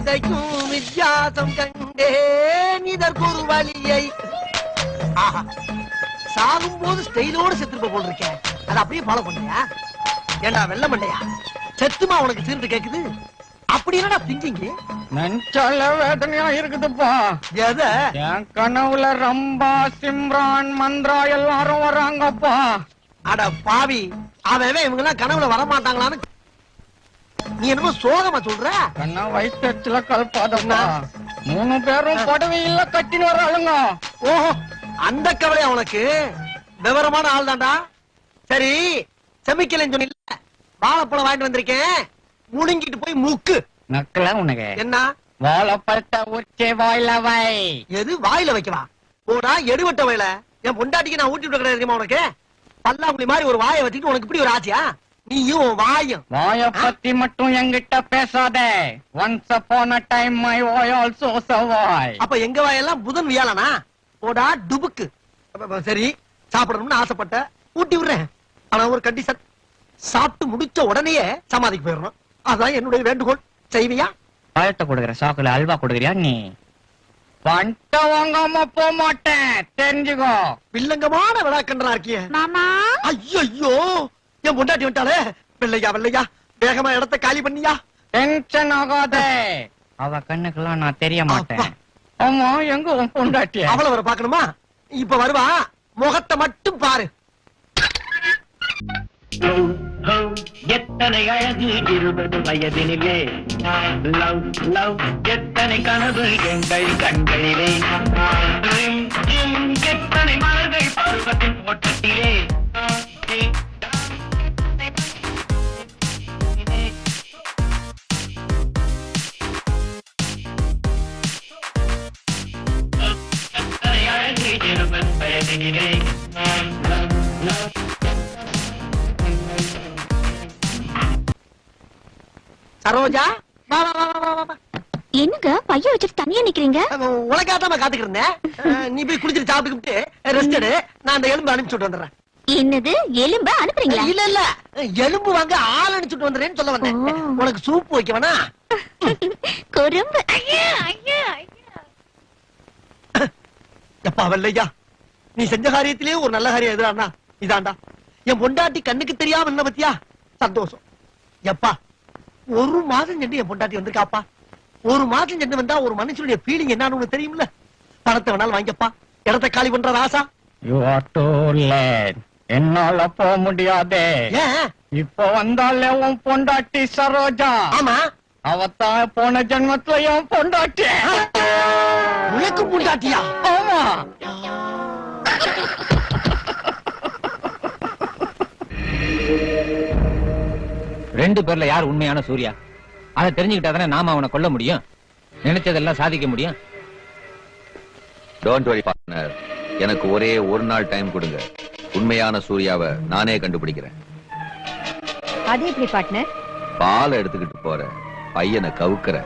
கதைக்கும் வித்தியாசம் கண்டேன் இதற்கொரு வழியை. சாகும் போது ஸ்டைலோடு செத்துருப்ப போல் இருக்கேன். அதை அப்படியே ஃபாலோ பண்ணியா? ஏண்டா வெள்ள மண்டையா, செத்துமா உனக்கு சீர்ந்து கேக்குது? அப்படி என்னடா திங்கிங்க? நெஞ்சால வேதனையா இருக்குதுப்பா. எத? என் கனவுல ரம்பா, சிம்ரான், மந்த்ரா எல்லாரும் வராங்கப்பா. அட பாவி, அவன் இவங்க எல்லாம் கனவுல வரமாட்டாங்களான்னு நீ என்னமோ சோகமா சொல்ற? கண்ணா வயசுல கல்பாதம்னா 3 பேரும் புடவையில கட்டின்னு வராளுங்க. ஓஹோ, அந்த கவலை உனக்கு? விவரமான ஆள் தான்டா. சரி, செமிக்கலன்னு சொன்ன வாழைப்பழம் வாங்கிட்டு வந்திருக்கேன், முழுங்கிட்டு போய் முக்கு. நக்கல உனக்கு என்ன? வாழைப்பழத்தை உச்சி வாயில வை. எது வாயில வைக்கவா? போடா எடுவட்ட வயல. என் பொண்டாட்டிக்கு நான் ஊட்டி விட கிடையாது தெரியுமா உனக்கு? பல்லாங்குழி மாதிரி ஒரு வாயை வச்சுக்கிட்டு உனக்கு இப்படி ஒரு ஆசையா? நீயும் வாயும். வாய பத்தி மட்டும் என்கிட்ட பேசாத. Once upon a time my why also survive. அப்ப எங்க வாயெல்லாம் புதன் வியாழனா? போடா டுபுக்கு. சரி, சாப்பிடணும்னு ஆசைப்பட்ட, ஊட்டி விடுறேன். ஆனா ஒரு கண்டிஷன், சாப்பிட்டு முடிச்ச உடனே சமாதிக்கு போயிடணும். அதான் என்னுடைய வேண்டுகோள். செய்வியா? பழத்தை கொடுக்குற சாக்குல அல்வா கொடுக்குறியா நீ? பண்ட வாங்காம போக மாட்டேன், தெரிஞ்சுக்கோ. வில்லங்கமான விழாக்கன்றா இருக்கிய மாமா. ஐயோ, என் பொண்டாட்டி வந்துட்டாளே. வெள்ளையா வெள்ளையா, வேகமா இடத்த காலி பண்ணியா? டென்ஷன் ஆகாத. அவ கண்ணுக்கெல்லாம் நான் தெரிய மாட்டேன். ஆமா, எங்க உன் பொண்டாட்டி? அவளை வர பாக்கணுமா? இப்ப வருவா, முகத்தை மட்டும் பாரு. எத்தனை அழகு 20 வயதினிலே, லவ் லவ் எத்தனை கனவு எங்கள் கண்களிலே, எத்தனை மலர்கள் பருவத்தின் ஓட்டத்திலே. எத்தனை அழகு 20 வயதினிலே, லவ் லவ். சரோஜா, வா வா வா வா வா. என்னங்க பைய வச்சுட்டு தனியா நிக்கிறீங்க? உனக்காக காத்துக்கிட்டு இருந்தேன். நீ போய் குடிச்சிட்டு சாப்பிட்டுக்கிட்டு ரெஸ்ட் எடு. நான் அந்த எலும்பு அனுப்பிச்சுட்டு வந்துடுறேன். என்னது, எலும்ப அனுப்புறீங்களா? இல்ல இல்ல, எலும்பு வாங்க ஆள் அனுப்பிச்சுட்டு வந்துடுறேன்னு சொல்ல வந்தேன். உனக்கு சூப் வைக்க வேணா? குறும்பு. எப்பா வெள்ளையா, நீ செஞ்ச காரியத்திலேயே ஒரு நல்ல காரியம் எதுடான்னா இதாண்டா. என் பொண்டாட்டி கண்ணுக்கு தெரியாம என்ன பத்தியா? சந்தோஷம். எப்பா, 1 மாசம் சென்று என் பொண்டாட்டி வந்திருக்காப்பா. 1 மாசம் சென்று வந்தா ஒரு மனுஷனுடைய ஃபீலிங் என்னன்னு உனக்கு தெரியும்ல. பணத்தை வேணாலும் வாங்கிப்பா, இடத்தை காலி பண்ற ராசா. You are too late. என்னால போக முடியாதே. ஏன்? இப்ப வந்தாலே உன் பொண்டாட்டி சரோஜா. ஆமா, அவத்தான் போன ஜென்மத்துல என் பொண்டாட்டி. உனக்கு பொண்டாட்டியா? ஆமா. ரெண்டு பேர்ல யார் உண்மையான சூர்யா? அதை தெரிஞ்சுக்கிட்டாதானே நாம அவனை கொல்ல முடியும், நினைச்சதெல்லாம் சாதிக்க முடியும். டோன்ட் வரி பார்ட்னர், எனக்கு ஒரே ஒரு நாள் டைம் கொடுங்க. உண்மையான சூர்யாவை நானே கண்டுபிடிக்கிறேன். அது எப்படி பார்ட்னர்? பாலை எடுத்துக்கிட்டு போற பையனை கவுக்குற.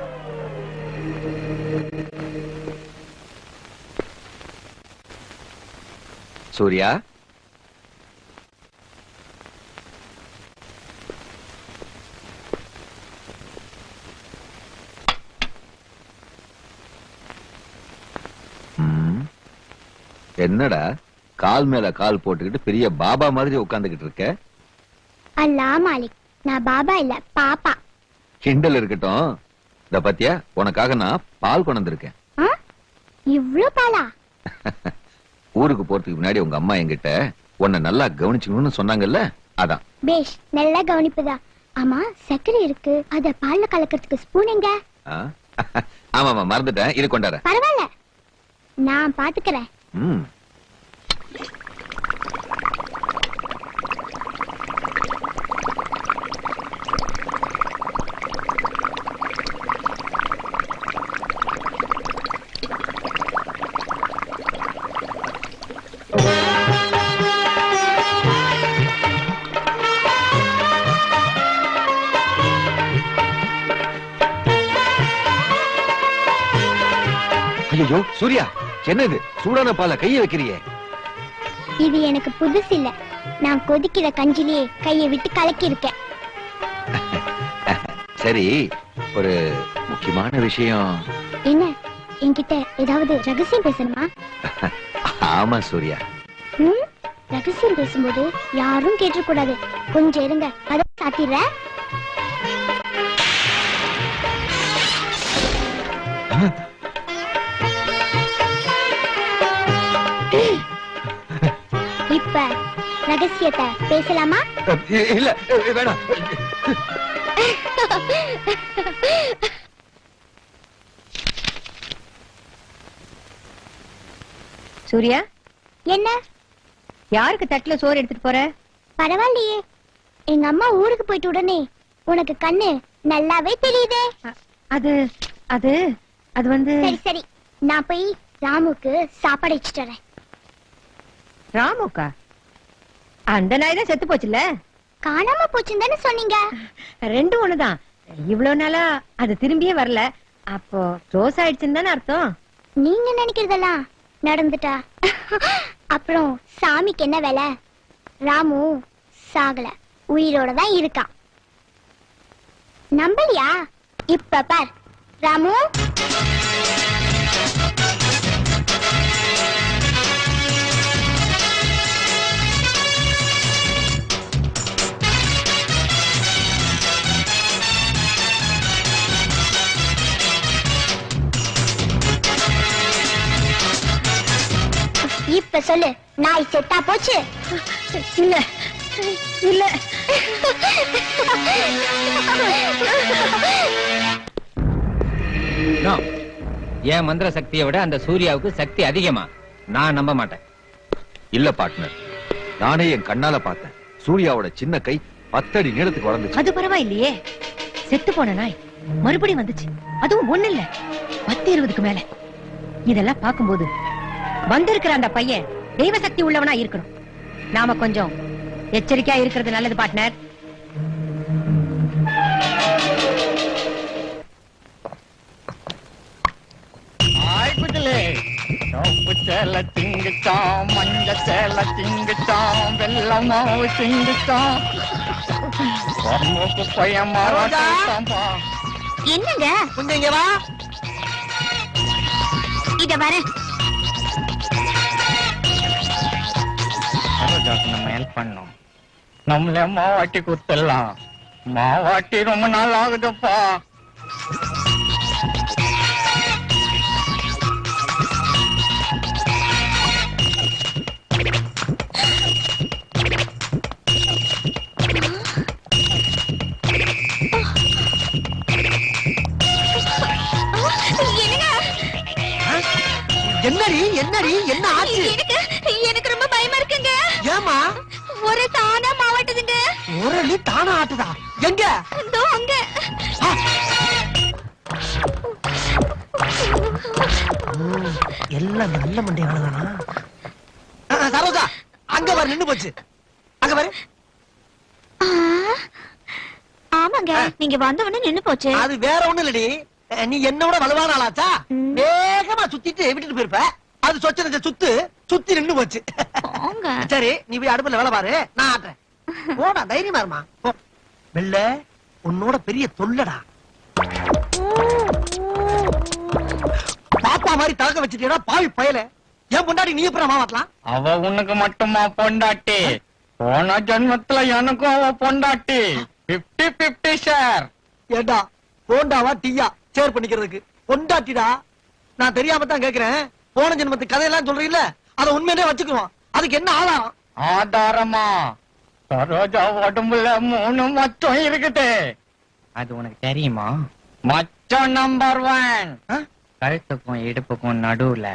சூர்யா, என்னடா கால் மேல கால் போட்டுக்கிட்டு பெரிய பாபா மாதிரி உட்கார்ந்துகிட்டு இருக்க? அல்லா மாலிக், நான் பாபா இல்ல பாப்பா. கிண்டல் இருக்கட்டும். இத பத்தியா, உனக்காக நான் பால் கொண்டு வந்திருக்கேன். இவ்ளோ பாலா? ஊருக்கு போறதுக்கு முன்னாடி உங்க அம்மா என்கிட்ட உன்னை நல்லா கவனிச்சுக்கணும்னு சொன்னாங்கல்ல, அதான். பேஷ், நல்லா கவனிப்புதா. ஆமா, சர்க்கரை இருக்கு, அத பால்ல கலக்கிறதுக்கு ஸ்பூன் எங்க? ஆமாமா, மறந்துட்டேன். இது கொண்டார. பரவாயில்ல, நான் பாத்துக்கிறேன். ஐயோ சூர்யா, என்னது சூடான பால கைய வைக்கிறியே? இது எனக்கு புதுசு இல்ல, நான் கொதிக்கிற கஞ்சிலேயே கையை விட்டு கலக்கி இருக்கேன். சரி, ஒரு முக்கியமான விஷயம். என்ன என்கிட்ட ஏதாவது ரகசியம் பேசணுமா? ஆமா சூர்யா. ரகசியம் பேசும்போது யாரும் கேட்டக் கூடாது. கொஞ்சம் இருங்க, கதவை சாத்திடுறேன். இப்ப ரகசியத்தை பேசலாமா? இல்ல வேணாம். சூர்யா, என்ன? யாருக்கு தட்டுல சோறு எடுத்துட்டு போற? பரவாயில்லையே, எங்க அம்மா ஊருக்கு போயிட்டு உடனே உனக்கு கண்ணு நல்லாவே தெரியுதே. அது அது அது வந்து சரி சரி, நான் போய் ராமுக்கு சாப்பாடு வச்சுட்டு வரேன். ராமுக்கா? அந்த நாய் தான் செத்து போச்சுல. காணாம போச்சுன்னு தானே சொன்னீங்க. ரெண்டும் ஒண்ணுதான். இவ்வளவு நாளா அது திரும்பியே வரல. அப்போ க்ளோஸ் ஆயிடுச்சுன்னு தானே அர்த்தம். நீங்க நினைக்கிறதெல்லாம் நடந்துட்டா அப்புறம் சாமிக்கு என்ன வேலை? ராமு சாகல, உயிரோட தான் இருக்கான். நம்பலையா? இப்ப பார் ராமு. இப்ப சொல்லு, நாய் செத்தா போச்சு? இல்ல இல்ல. No. என் மந்திர சக்தியை விட அந்த சூர்யாவுக்கு சக்தி அதிகமா? நான் நம்ப மாட்டேன். இல்ல பார்ட்னர், நானே என் கண்ணால பார்த்தேன். சூர்யாவோட சின்ன கை 10 அடி நீளத்துக்கு வளர்ந்துச்சு. அது பரவாயில்லையே, செத்து போன நாய் மறுபடியும் வந்துச்சு. அதுவும் ஒண்ணு இல்ல, 10-20க்கு மேல. இதெல்லாம் பார்க்கும்போது வந்திருக்கிற அந்த பையன் தெய்வ சக்தி உள்ளவனா இருக்கணும். நாம கொஞ்சம் எச்சரிக்கையா இருக்கிறது நல்லது பார்ட்னர். சோப்பு சேலை திங்குச்சான், மஞ்ச சேலை திங்குச்சான், வெள்ளம் மாவு திங்குச்சான், பையன் மாறாட்டாம்பா. என்னங்க? கொஞ்சம் இங்க வா. இத வர. நம்ம ஹெல்ப் பண்ணோம். நம்மளே மாவாட்டி குத்தலாம். மாவாட்டி ரொம்ப நாள் ஆகுதுப்பா. என்னடி என்னடி என்ன ஆச்சு? எனக்கு ரொம்ப பயமா இருக்குங்க. ஏமா? ஒரு தானா மாவட்டுதுங்க. ஒரு தானா ஆட்டுதா? எங்க? இதோ அங்க. எல்லாம் நல்ல மண்டையானதானா? சரோஜா, அங்க பாரு, நின்னு போச்சு. அங்க பாரு. ஆமாங்க, நீங்க வந்தவொடனே நின்னு போச்சு. அது வேற ஒண்ணு இல்லடி, நீ என்னோட வலுவான ஆளாச்சா? வேகமா சுத்திட்டு விட்டுட்டு போயிருப்ப. அது சொச்சன சுத்தி நின்னு போச்சு. சரி, நீ போய் அடுப்புல வேலை பாரு, நான் ஆட்டுறேன். போடா, தைரியமா இருமா. வெள்ள, உன்னோட பெரிய தொல்லடா. பாப்பா மாதிரி தலக்க வச்சுட்டா பாவி பயல. ஏன் பொண்டாட்டி நீ எப்பறம் மாவாட்டலாம்? அவ உனக்கு மட்டுமா பொண்டாட்டி? போன ஜென்மத்துல எனக்கும் அவ பொண்டாட்டி. 50-50 ஷேர். ஏண்டா, போண்டாவா டீயா ஷேர் பண்ணிக்கிறதுக்கு? பொண்டாட்டிடா. நான் தெரியாம தான் கேக்குறேன். போன ஜென்மத்து கதையெல்லாம் சொல்றீல்ல, அத உண்மையிலே வச்சுக்குவோம். அதுக்கு என்ன ஆதாரம்? ஆதாரமா? சரோஜா உடம்புல 3 மச்சம் இருக்குது. அது உனக்கு தெரியுமா? மச்சம் நம்பர் 1 கழுத்துக்கும் இடுப்புக்கும் நடுவுல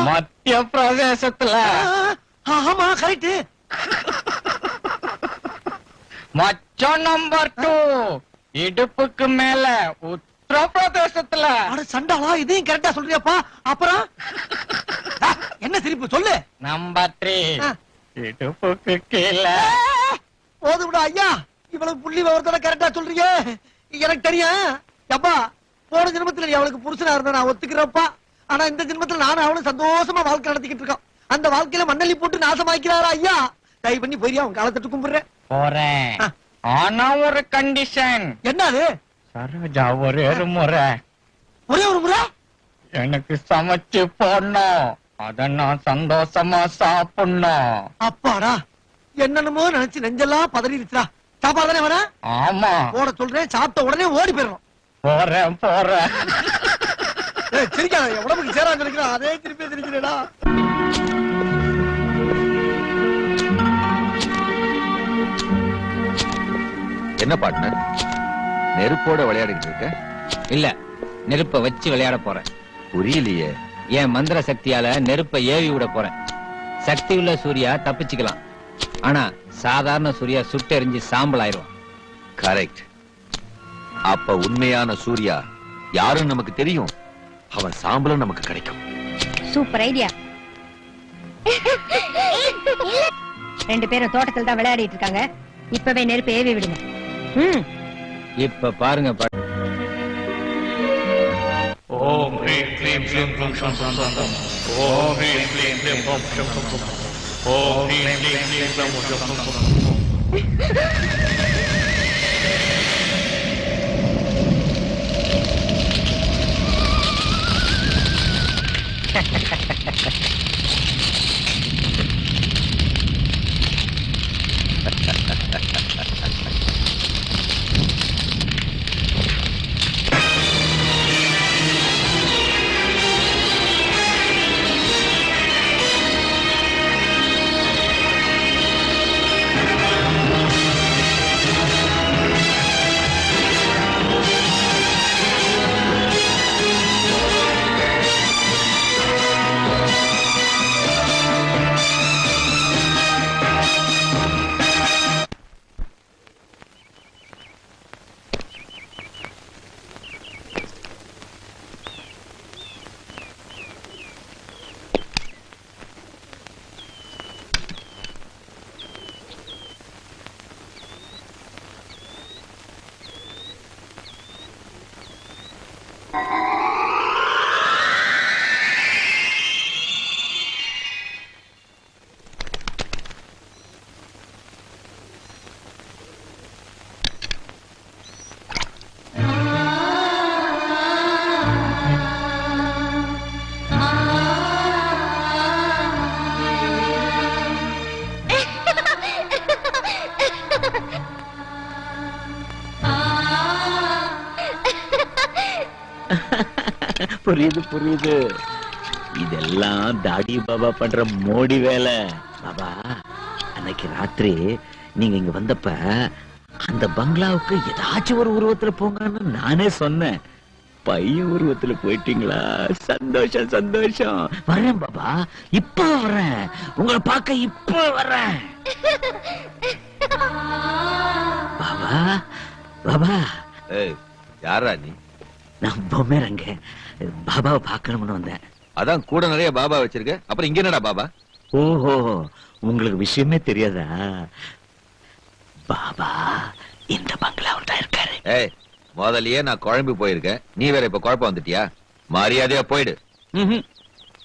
மத்திய பிரதேசத்துல. ஆமா, கரெக்ட். மச்சம் நம்பர் 2 இடுப்புக்கு மேல உத்தரப்பிரதேசத்துல. சண்டாளா, இதையும் கரெக்டா சொல்றியாப்பா? அப்புறம் என்ன சிரிப்பு சொல்லு? நம்பர் 3 இடுப்புக்கு கீழே. போது விட ஐயா, இவளுக்கு புள்ளி விவரத்தோட கரெக்டா சொல்றீங்க. எனக்கு தெரியும். அப்பா, போன ஜென்மத்துல நீ அவளுக்கு புருஷனா இருந்த நான் ஒத்துக்கிறப்பா. ஆனா இந்த ஜென்மத்துல நானும் அவளும் சந்தோஷமா வாழ்க்கை நடத்திக்கிட்டு இருக்கோம். அந்த வாழ்க்கையில மண்ணள்ளி போட்டு நாசமாக்கிறாரா ஐயா? தயவு பண்ணி போய் அவன் காலத்தட்டு கும்பிடுறேன். போறேன். ஆனா ஒரு கண்டிஷன். என்னது? சரோஜா ஒரே ஒரு முறை ஒரே ஒரு முறை எனக்கு சமைச்சு போடணும், அத நான் சந்தோஷமா சாப்பிடணும். அப்பாடா, என்னென்னமோ நினைச்சு நெஞ்செல்லாம் பதறிடுச்சுடா. சாப்பாடு தானே வேணா ஆமா, போட சொல்றேன், சாப்பிட்ட உடனே ஓடி போயிடணும். போறேன். சிரிக்காத, என் உடம்புக்கு சேரான்னு சொல்லிக்கிறேன், அதே திருப்பி சிரிக்கிறேடா. என்ன பார்ட்னர், நெருப்போட விளையாடிட்டு இருக்க? இல்ல, நெருப்ப வச்சு விளையாட போறேன். புரியலையே. என் மந்திர சக்தியால நெருப்ப ஏவி விட போறேன். சக்தி உள்ள சூர்யா தப்பிச்சுக்கலாம், ஆனா சாதாரண சூர்யா சுட்டெரிஞ்சு சாம்பல் ஆயிரும். கரெக்ட். அப்ப உண்மையான சூர்யா யாரும் நமக்கு தெரியும், அவன் சாம்பலும் நமக்கு கிடைக்கும். Super idea. ரெண்டு பேரும் தோட்டத்தில் தான் விளையாடிட்டு இருக்காங்க. இப்பவே நெருப்பு ஏவி விடுங்க. இப்ப பாருங்க ஓம் ஹ்ரீம் க்ளீம் க்ளீம் க்ளூம் ஷம் ஷம் ஷம் ஷம். ஓம் ஹ்ரீம் க்ளீம் க்ளீம் க்ளூம் ஷம் ஷம் ஷம். ஓம் ஹ்ரீம் க்ளீம் க்ளீம் க்ளூம் ஷம் ஷம் ஷம். புரியுது. இதெல்லாம் தாடி பாபா பண்ற மோடி வேலை. பாபா, அன்னைக்கு ராத்திரி நீங்க இங்க வந்தப்ப அந்த பங்களாவுக்கு ஏதாச்சும் ஒரு உருவத்துல போங்கன்னு நானே சொன்னேன். பையன் உருவத்துல போயிட்டீங்களா? சந்தோஷம். வர்றேன் பாபா, இப்ப வர்றேன். உங்களை பார்க்க இப்ப வர்றேன். பாபா. ஏய், யாரா நீ? நான் பொம்மேரங்க, பாபாவை பார்க்கணும்னு வந்தேன். அதான் கூட நிறைய பாபா வச்சிருக்க, அப்புறம் இங்க என்னடா பாபா? ஓஹோ, உங்களுக்கு விஷயமே தெரியாதா? பாபா இந்த பங்களாவில் தான் இருக்காரு. ஏய், முதல்லயே நான் குழம்பு போயிருக்கேன், நீ வேற இப்ப குழப்பம் வந்துட்டியா? மரியாதையா போயிடு.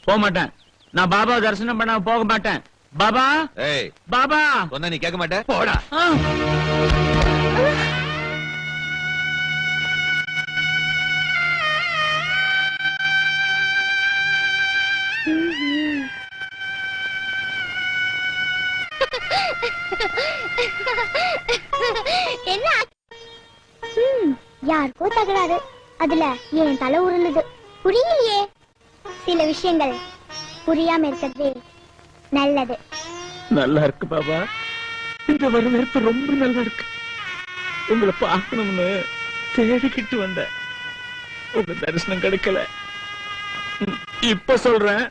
போக மாட்டேன். நான் பாபா தரிசனம் பண்ண போக மாட்டேன். பாபா. ஏய், பாபா சொன்னா நீ கேட்க மாட்டே? போடா. என்ன? யாருக்கோ தகராறு, அதுல ஏன் தலை உருளுது? புரியலையே. சில விஷயங்கள் புரியாம இருக்கிறது நல்லது. நல்லா இருக்கு பாபா, இந்த வரவேற்பு ரொம்ப நல்லா இருக்கு. உங்களை பார்க்கணும்னு தேடிக்கிட்டு வந்தேன், உங்க தரிசனம் கிடைக்கல. இப்ப சொல்றேன்,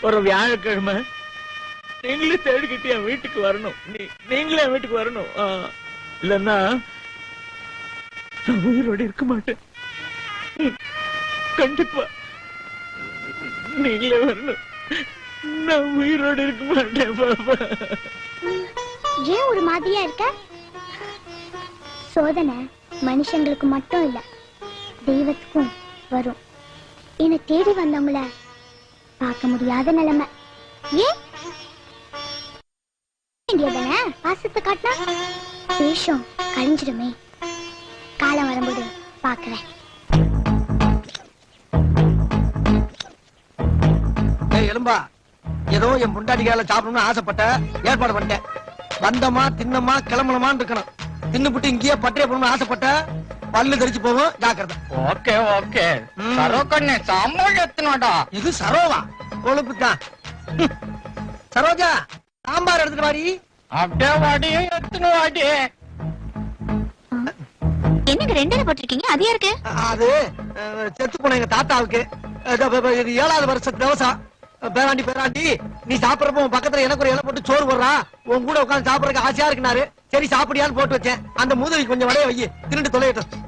ஒரு வியாழக்கிழமை நீங்களே தேடிக்கிட்டு என் வீட்டுக்கு வரணும். நீங்களே என் வீட்டுக்கு வரணும். இல்லன்னா நான் உயிரோட இருக்க மாட்டேன். கண்டிப்பா நீங்களே வரணும். நான் உயிரோட இருக்க மாட்டேன் பாபா. ஏன் ஒரு மாதிரியா இருக்க? சோதனை மனுஷங்களுக்கு மட்டும் இல்ல, தெய்வத்துக்கும் வரும். என்னை தேடி வந்தவங்கள பார்க்க முடியாத நிலைமை. ஏன் பாசத்தை காட்டினா வேஷம் கழிஞ்சிடுமே. காலம் வரும்போது பாக்குறேன். நண்பா, ஏதோ என் பொண்டாட்டிக்கால சாப்பிடணும்னு ஆசைப்பட்ட ஏற்பாடு பண்ணிட்டேன். வந்தமா தின்னமா கிளம்பணுமான்னு இருக்கணும். தின்னுபிட்டு இங்கேயே பட்டிய போகணும்னு ஆசைப்பட்ட பல்லு தெரிச்சு போகும், ஜாக்கிரதை. ஓகே ஓகே சரோ கண்ணு சாம்பார் எத்தனோடா இது சரோவா கொழுப்பு தான். சரோஜா, சாம்பார் எடுத்துட்டு வாடி. அப்படியே வாடியும் எத்தனை வாடி. என்னங்க ரெண்டரை போட்டிருக்கீங்க? அது யாருக்கு? அது செத்து போன எங்க தாத்தாவுக்கு. இது 7வது வருஷத்து விவசாயம். பேராண்டி பேராண்டி, நீ சாப்பிடறப்ப உன் பக்கத்துல எனக்கு ஒரு இலை போட்டு சோறு போடுறா, உன் கூட உட்காந்து சாப்பிடறதுக்கு ஆசையா இருக்குனாரு. சரி சாப்பிடியான்னு போட்டு வச்சேன். அந்த மூதவி கொஞ்சம் வடைய வை, திருண்டு தொலையட்டும்.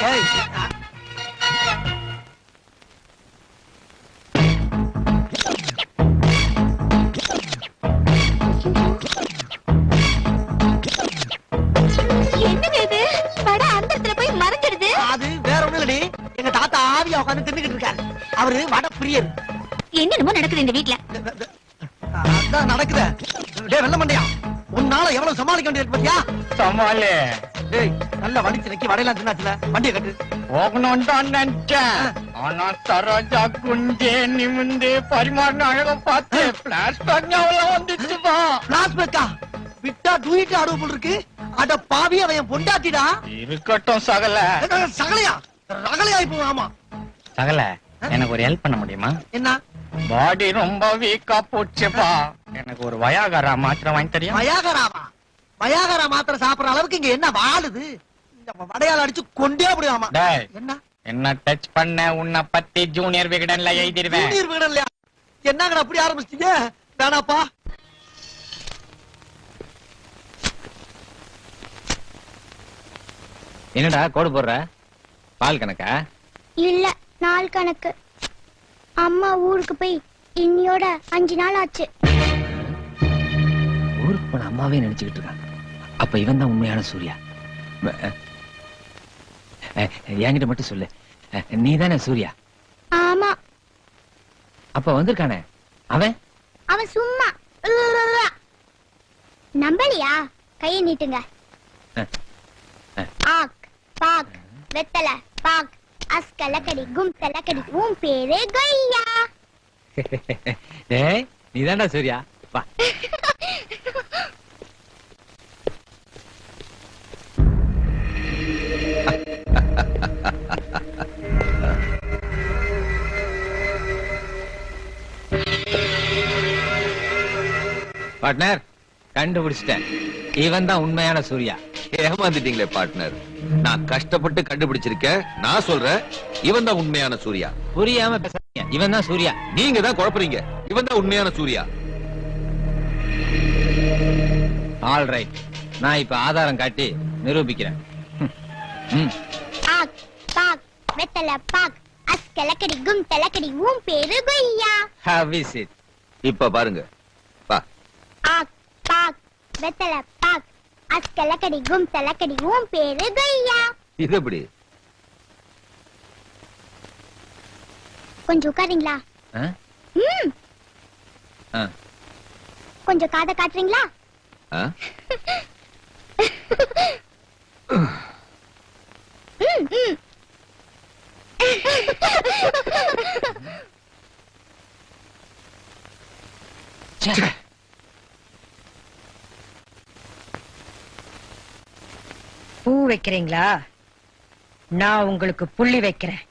ஏய், என்னங்க இது? வடை அந்த இடத்துல போய் மறைஞ்சிடுது. அது வேற ஒண்ணும் இல்லடி, எங்க தாத்தா ஆவியா உட்காந்து தின்னுகிட்டு இருக்காரு. அவரு வட பிரியர். என்னென்னமோ நடக்குது இந்த வீட்ல. அதான் நடக்குது. டேய் வெள்ள மண்டையா, உன்னால எவ்வளவு சமாளிக்க வேண்டியது பாத்தியா? சமாளி டேய் நல்ல வலிச்சு நிக்கி வடையெல்லாம் தின்னாச்சுல, வண்டியை கட்டு. போகணும் தான் நினைச்சேன். ஆனா சரோஜா குஞ்சே நிமிந்து பரிமாறின அழக பார்த்து பிளாஸ்டிக் ஞாபகம் வந்துச்சுப்பா. பிளாஸ்பேக்கா விட்டா டூயிட்டு ஆடுவ போல் இருக்கு. அட பாவி, அவன் என் பொண்டாட்டிடா. இருக்கட்டும் சகல. சகலையா ரகலையா இப்போ? ஆமா சகல, எனக்கு ஒரு ஹெல்ப் பண்ண முடியுமா? என்ன? பாடி ரொம்ப வீக்கா போச்சுப்பா. எனக்கு ஒரு வயாகரா மாத்திரை வாங்கி தெரியும். வயாகராவா? வயாகரா மாத்திரை சாப்பிடுற அளவுக்கு இங்க என்ன வாழுது? இந்த வடையால அடிச்சு கொண்டே அப்படியாமா. டேய், என்ன என்ன டச் பண்ண உன்னை பத்தி ஜூனியர் விகடன்ல எழுதிருவேன். ஜூனியர் விகடன் இல்லையா? என்னங்கடா அப்படி ஆரம்பிச்சிட்டீங்க? வேணாப்பா. என்னடா கோடு போடுற? பால் கணக்கா? இல்ல, நாள் கணக்கு. அம்மா ஊருக்கு போய் இன்னியோட 5 நாள் ஆச்சு. ஊருக்கு போன அம்மாவே நினைச்சுக்கிட்டு இருக்கான். அப்ப இவன் தான் உண்மையான சூர்யா. என்கிட்ட மட்டும் சொல்லு, நீதானே சூர்யா? ஆமா. அப்ப வந்திருக்கானே அவன்? அவன் சும்மா நம்பலையா? கையை நீட்டுங்க. ஆக் பாக் வெத்தல பாக் அஸ்கலக்கடி கும்தலக்கடி உன் பேரே கையா. டேய், நீதான்டா சூர்யா. வா. பார்ட்னர், கண்டுபிடிச்சிட்டேன். இவன் தான் உண்மையான சூர்யா. ஏமாந்துட்டீங்களே பார்ட்னர். நான் கஷ்டப்பட்டு கண்டுபிடிச்சிருக்கேன். நான் சொல்றேன், இவன் தான் உண்மையான சூர்யா. புரியாம பேசாதீங்க. இவன் தான் சூர்யா. நீங்க தான் குழப்பறீங்க. இவன் தான் உண்மையான சூர்யா. ஆல் ரைட், நான் இப்ப ஆதாரம் காட்டி நிரூபிக்கிறேன். ஆக் பாக் வெத்தல பாக் அஸ்கலக்கடி கும்தலக்கடி உன் பேரு கையா. Have is it? இப்ப பாருங்க. பா. ஆக் பாக் வெத்தல பாக் அஸ்கலக்கடி கும்தலக்கடி உன் பேரு கையா. இது எப்படி? கொஞ்சம் உட்காருங்களா? ஆ? ஆ. கொஞ்சம் காதை காட்டுறீங்களா? ஆ? ச்சே. பூ வைக்கிறீங்களா? நான் உங்களுக்கு புள்ளி வைக்கிறேன்.